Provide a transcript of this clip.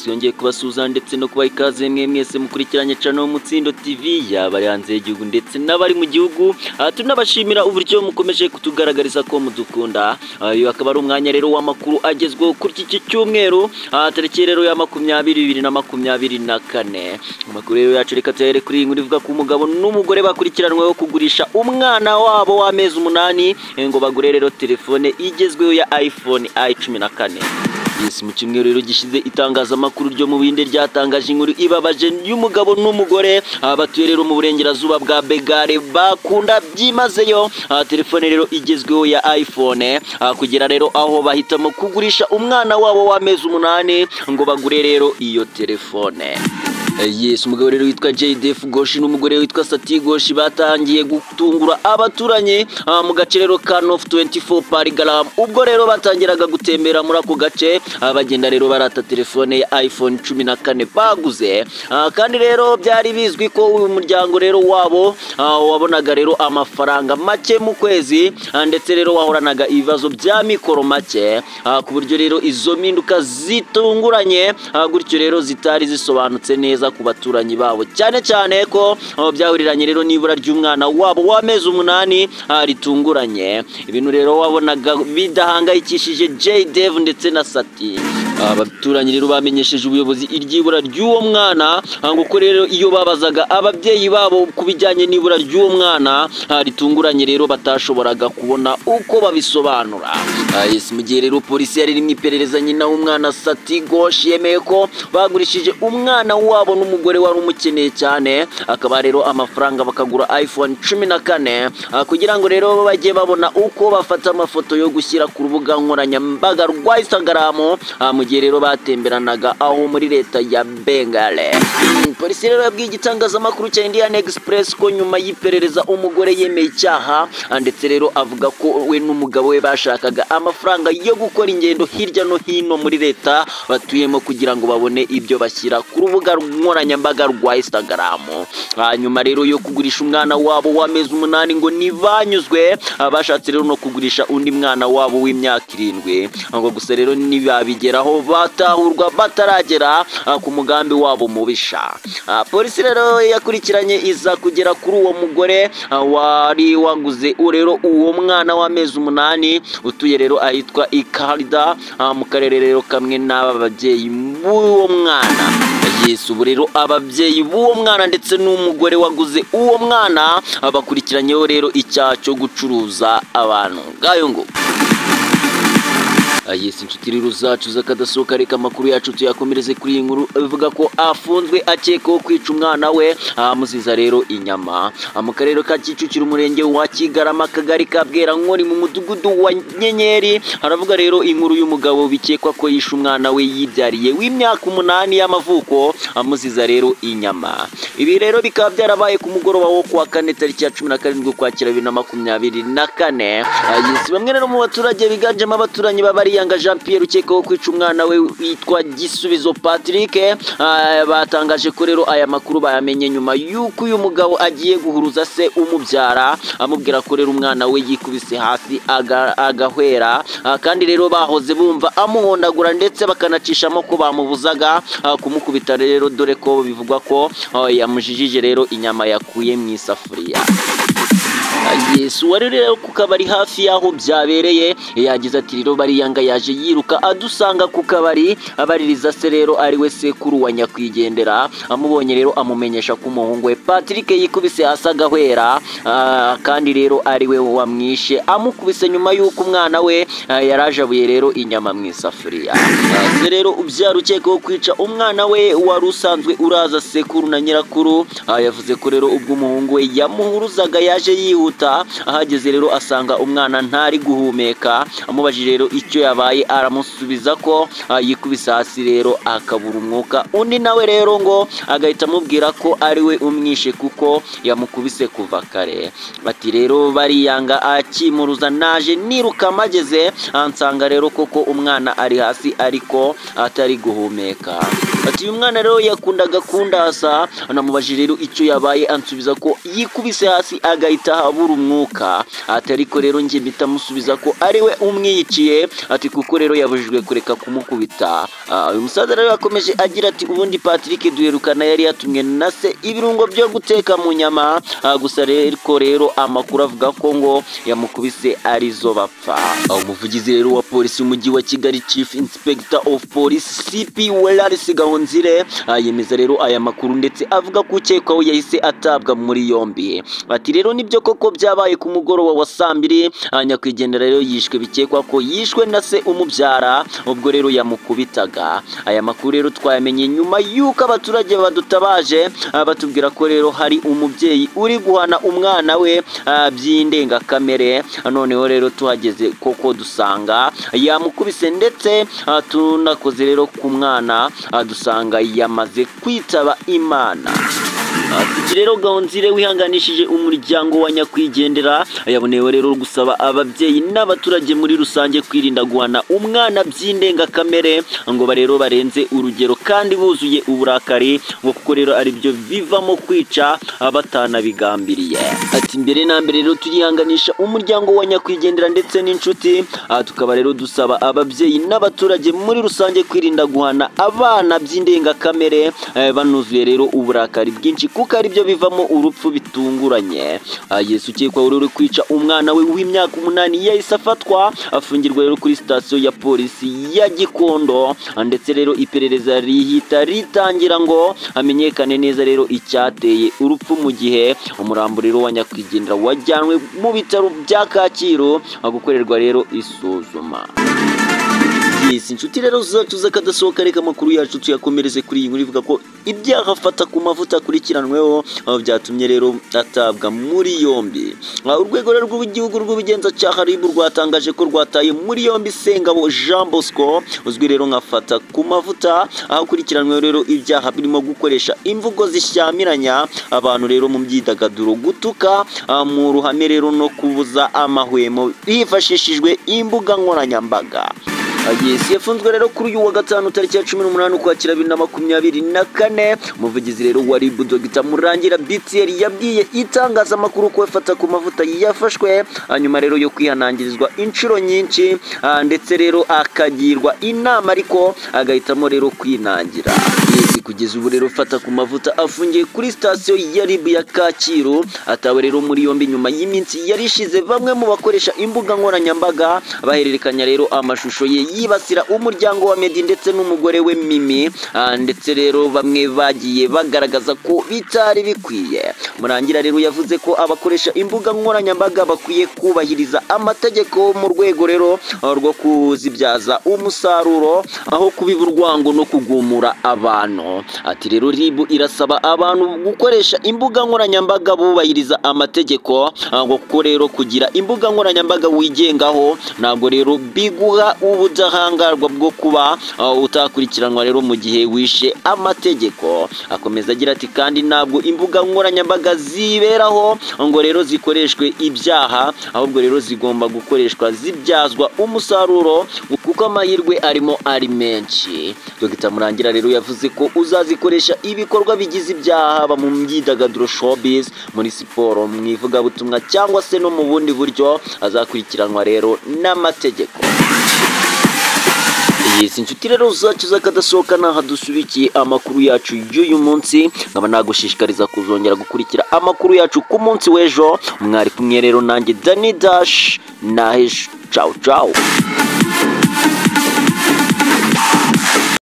yongeye kubasuza ndetse no kubaha ikaze mwese mukurikiranye channel Mutsindo TV yabari hanze y'igihugu ndetse n'abari mu gihugu. Tunabashimira uburyo mukomeje kutugaragariza ko mudukunda. Uyu akaba ari umwanya rero w'amakuru agezweho kuri iki cyumweru tariki rero ya 2024. Amakuru rero yacu reka tuhere kuri inkuru ivuga ko umugabo n'umugore bakurikiranweho kugurisha umwana wabo w'amezi 8 ngo bagure rero telefone igezweho ya iPhone i14. Mu cyumweru rero gishize itangazamakuru ryo mu binde ryatangaje inkuru ibabaje y'umugabo n'umugore batuye rero mu burengerazuba bwa Begare bakunda byimazeyo telefone rero igezweho ya iPhone kugera rero aho bahitamo kugurisha umwana wabo w'amezi 8 ngo bagure rero iyo telefone. Umugabo rero witwa JDF Goshi n'umugore witwa Sati Goshi batangiye gutungura abaturanye mu gace rero ka North 24 Parigaram. Ubwo rero batangiraga gutembera muri ako gace bagenda rero barata telefone ya iPhone 14 baguze, kandi rero byari bizwi ko uyu muryango rero wabo wabonaga rero amafaranga make mu kwezi ndetse rero wahoranaga ibibazo bya mikoro make ku buryo rero izo minduka zitunguranye gutyo rero zitari zisobanutse neza ku baturanyi babo, cyane cyane ko byahuriranye rero nibura ry'umwana wabo w'amezi 8 ritunguranye. Ibintu rero wabonaga bidahangayikishije JDev ndetse na Sati. Abaturanyi rero bamenyesheje ubuyobozi iryibura ry'uwo mwana ngo rero iyo babazaga ababyeyi babo kubijyanye n'ibura ry'uwo mwana ritunguranye rero batashoboraga kubona uko babisobanura. Mu gihe rero polisi yari irimo iperereza, nyina w'umwana Sati Goshi yemeye ko bagurishije umwana wabo n'umugore wari umukeneye cyane, akaba rero amafaranga bakagura iPhone 14 kugira ngo rero bajye babona uko bafata amafoto yo gushyira ku rubuga nkoranyambaga rwa Instagram mu gihe rero batemberanaga aho muri leta ya Bengale. Polisi rero yabwiye igitangazamakuru cya Indian Express ko nyuma y'iperereza umugore yemeye icyaha ndetse rero avuga ko we n'umugabo we bashakaga amafaranga yo gukora ingendo hirya no hino muri leta batuyemo kugira ngo babone ibyo bashyira ku rubuga nkoranyambaga rwa Instagram. Hanyuma rero yo kugurisha umwana wabo w'amezi 8 ngo nibanyuzwe, bashatse rero no kugurisha undi mwana wabo w'imyaka 7 ngo gusa rero nibabigeraho batahurwa bataragera ku mugambi wabo mubisha. Polisi rero yakurikiranye iza kugera kuri uwo mugore wari waguze rero uwo mwana w'amezi 8 utuye rero ahitwa Ikarida mu karere rero kamwe n'aba babyeyi b'uwo mwana. Ubu rero ababyeyi b'uwo mwana ndetse n'umugore waguze uwo mwana bakurikiranyeho rero icyaha cyo gucuruza abantu. Ngayo ngo inshuti rero zacu zakadasohoka, reka amakuru yacu tuyakomereze kuri iyi nkuru bivuga ko afunzwe akekwaho kwica umwana we amuziza rero inyama mu karere ka Kicukiro, umurenge wa Kigarama, akagari ka Bwerankori, mu mudugudu wa Nyenyeri. Haravuga rero inkuru y'umugabo bikekwa ko yishe umwana we yibyariye w'imyaka 8 y'amavuko amuziza rero inyama. Ibi rero bikaba byarabaye ku mugoroba wo kuwa 4 tariki ya 17 Ukwakira 2024. Bamwe rero mu baturage biganjemo abaturanyi babari Yanga Jean Pierre ukekwaho kwica umwana we witwa Gisubizo Patrick batangaje ko rero aya makuru bayamenye nyuma y'uko uyu mugabo agiye guhuruza se umubyara amubwira ko rero umwana we yikubise hasi agahwera, kandi rero bahoze bumva amuhondagura ndetse bakanacishamo ko bamubuzaga kumukubita rero, dore ko bivugwa ko yamujijije rero inyama yakuye mu isafuriya. Wari rero ku kabari hafi yaho byabereye yagize ati rero bari Yanga yaje yiruka adusanga ku kabari abaririza se rero ari we sekuru wa nyakwigendera, amubonye rero amumenyesha ko umuhungu we Patrick yikubise hasi agahwera, kandi rero ari we wamwishe amukubise nyuma y'uko umwana we yarajabuye rero inyama mu isafuriya. Se rero ubyara ukekwaho kwica umwana we wari usanzwe uraza sekuru na nyirakuru yavuze ko rero ubwo umuhungu we yamuhuruzaga yaje yihuta, ahageze rero asanga umwana ntari guhumeka, amubajije rero icyo yabaye aramusubiza ko yikubise hasi rero akabura umwuka. Undi nawe rero ngo agahita amubwira ko ari we umwishe kuko yamukubise kuva kare. Bati rero bari Yanga akimuruza naje niruka mageze ansanga rero koko umwana ari hasi ariko atari guhumeka. ati uyu mwana rero yakundaga kundasa, anamubajije rero icyo yabaye, ansubiza ko yikubise hasi agahita habura umwuka. Ati ariko rero njye mpita musubiza ko ari we umwiyiciye, ati kuko rero yabujijwe kureka kumukubita. Uyu musaza rero yakomeje agira ati ubundi Patrick duherukana yari yatumwe na se ibirungo byo guteka mu nyama, gusa rero amakuru avuga ko ngo yamukubise arizo bapfa. Umuvugizi rero wa polisi y'umujyi wa Kigali Chief Inspector of Police CP Wallace Gahonzire yemeza rero aya makuru ndetse avuga ko ukekwaho yahise atabwa muri yombi. Ati rero nibyo koko byabaye ku mugoroba wa saa 2, nyakwigendera rero yishwe, bikekwa ko yishwe na se umubyara ubwo rero yamukubitaga. Aya makuru rero twayamenye nyuma yuko abaturage badutabaje batubwira ko rero hari umubyeyi uri guhana umwana we by'indengakamere. Noneho rero tuhageze koko dusanga yamukubise ndetse tunakoze rero ku mwana dusanga yamaze kwitaba Imana. Ati rero Gahonzire wihanganishije umuryango wa nyakwigendera, yaboneyeho rero gusaba ababyeyi n'abaturage muri rusange kwirinda guhana umwana by'indengakamere ngo rero barenze urugero kandi buzuye uburakari, ngo kuko rero ari byo bivamo kwica abatanabigambiriye. Ati mbere na mbere rero turihanganisha umuryango wa nyakwigendera ndetse n'inshuti, tukaba rero dusaba ababyeyi n'abaturage muri rusange kwirinda guhana abana by'indengakamere banuzuye rero uburakari bwinshi kuko ari byo bivamo urupfu bitunguranye. Yesu ukekwaho rero kwica umwana we w'imyaka 8 yahise afatwa afungirwa rero kuri sitasiyo ya polisi ya Gikondo, ndetse rero iperereza rihita ritangira ngo hamenyekane neza rero icyateye urupfu, mu gihe umurambo rero wa nyakwigendera wajyanwe mu bitaro bya Kacyiru gukorerwa rero isuzuma. Inshuti rero zacu zakadasohoka, reka amakuru yacu tuyakomereze kuri iyi nkuru ivuga ko ibyaha afata ku mavuta akurikiranweho byatumye rero atabwa muri yombi. Urwego rw'igihugu rw'ubugenzacyaha RIB rwatangaje ko rwataye muri yombi Sengabo Jean Bosco uzwi rero nkafata ku mavuta, aho akurikiranweho rero ibyaha birimo gukoresha imvugo zishyamiranya abantu rero mu myidagaduro, gutuka mu ruhame rero no kubuza amahwemo hifashishijwe imbuga nkoranyambaga. Yafunzwe rero kuri uyu wa gatanu tariki ya 18 Ukwakira 2024. Umuvugizi rero wa RIB Dr Murangira BTL yabwiye itangazamakuru ko afata ku mavuta yafashwe hanyuma rero yo kwihanangirizwa inshuro nyinshi, ndetse rero akagirwa inama ariko agahitamo rero kwinangira. Kugeza ubu rero fata ku mavuta afungiye kuri sitasiyo ya RIB ya Kacyiru, atawe rero muri yombi nyuma y'iminsi yarishize bamwe mu bakoresha imbuga nkoranyambaga bahererekanya rero amashusho ye yibasira umuryango wa Meddy ndetse n'umugore we Mimi, ndetse rero bamwe bagiye bagaragaza ko bitari bikwiye. Murangira rero yavuze ko abakoresha imbuga nkoranyambaga bakwiye kubahiriza amategeko mu rwego rero rwo kuzibyaza umusaruro aho kubiba urwango no kugumura abantu. Ati rero RIB irasaba abantu gukoresha imbuga nkoranyambaga bubahiriza amategeko, ngo kuko rero kugira imbuga nkoranyambaga wigengaho ntabwo rero biguha ubudahangarwa bwo kuba utakurikiranwa rero mu gihe wishe amategeko. Akomeza agira ati kandi ntabwo imbuga nkoranyambaga ziberaho ngo rero zikoreshwe ibyaha, ahubwo rero zigomba gukoreshwa zibyazwa umusaruro kuko amahirwe arimo ari menshi. Dr Murangira rero yavuze ko uzazikoresha ibikorwa bigize ibyaha, haba mu myidagaduro, showbiz, muri siporo, mu ivugabutumwa cyangwa se no mu bundi buryo azakurikiranwa rero n'amategeko. Inshuti rero zacu zakadasohoka naha dusubikiye amakuru yacu y'uyu munsi, nkaba nagushishikariza kuzongera gukurikira amakuru yacu ku munsi w'ejo. Mwari kumwe rero nanjye Danny Dash, nahejo, ciao ciao.